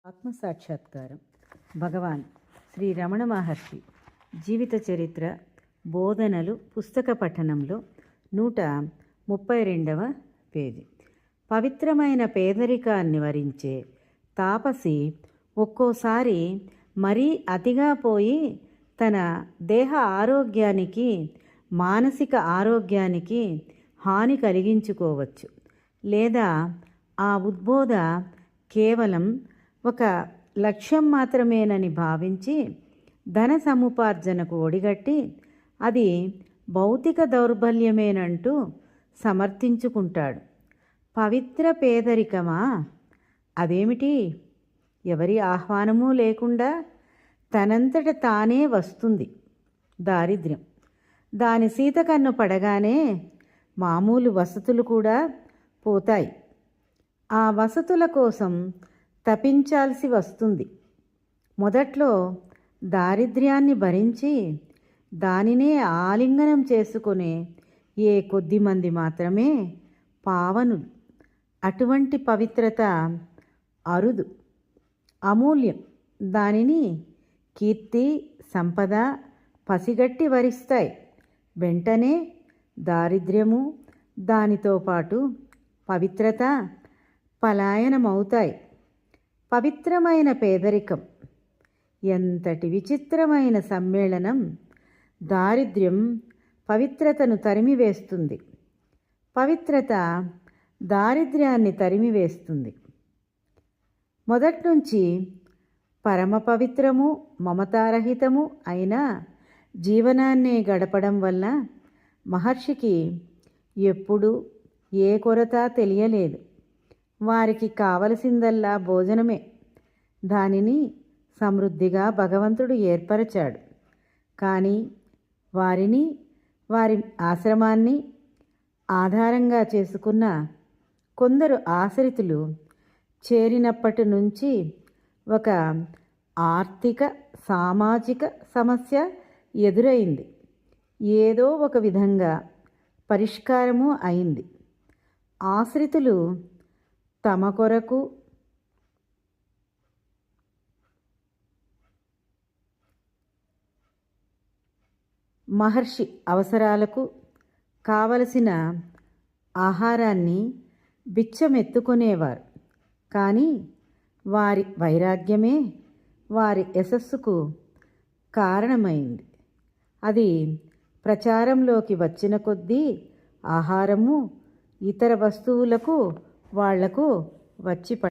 ఆత్మసాక్షాత్కారం భగవాన్ శ్రీ రమణ మహర్షి జీవిత చరిత్ర బోధనలు పుస్తక పఠనంలో 132వ పేజీ. పవిత్రమైన పేదరికాన్ని వరించే తాపసి ఒక్కోసారి మరీ అతిగా పోయి తన దేహ ఆరోగ్యానికి మానసిక ఆరోగ్యానికి హాని కలిగించుకోవచ్చు. లేదా ఆ ఉద్బోధ కేవలం ఒక లక్ష్యం మాత్రమేనని భావించి ధన సముపార్జనకు ఒడిగట్టి అది భౌతిక దౌర్బల్యమేనంటూ సమర్థించుకుంటాడు. పవిత్ర పేదరికమా? అదేమిటి? ఎవరి ఆహ్వానమూ లేకుండా తనంతట తానే వస్తుంది దారిద్ర్యం. దాని సీతకన్ను పడగానే మామూలు వసతులు కూడా పోతాయి. ఆ వసతుల కోసం తపించాల్సి వస్తుంది. మొదట్లో దారిద్ర్యాన్ని భరించి దానినే ఆలింగనం చేసుకునే ఏ కొద్ది మంది మాత్రమే పావనులు. అటువంటి పవిత్రత అరుదు, అమూల్యం. దానిని కీర్తి, సంపద పసిగట్టి వరిస్తాయి. వెంటనే దారిద్ర్యము, దానితో పాటు పవిత్రత పలాయనమవుతాయి. పవిత్రమైన పేదరికం ఎంతటి విచిత్రమైన సమ్మేళనం! దారిద్ర్యం పవిత్రతను తరిమివేస్తుంది, పవిత్రత దారిద్ర్యాన్ని తరిమివేస్తుంది. మొదట్నుంచి పరమ పవిత్రము మమతారహితము అయిన జీవనాన్నే గడపడం వల్ల మహర్షికి ఎప్పుడూ ఏ కొరత తెలియలేదు. వారికి కావలసిందల్లా భోజనమే. దానిని సమృద్ధిగా భగవంతుడు ఏర్పరచాడు. కానీ వారిని, వారి ఆశ్రమాన్ని ఆధారంగా చేసుకున్న కొందరు ఆశ్రితులు చేరినప్పటి నుంచి ఒక ఆర్థిక సామాజిక సమస్య ఎదురైంది. ఏదో ఒక విధంగా పరిష్కారము అయింది. ఆశ్రితులు తమ కొరకు మహర్షి అవసరాలకు కావలసిన ఆహారాన్ని బిచ్చమెత్తుకునేవారు. కానీ వారి వైరాగ్యమే వారి యశస్సుకు కారణమైంది. అది ప్రచారంలోకి వచ్చిన కొద్దీ ఆహారము ఇతర వస్తువులకు వాళ్లకు వచ్చి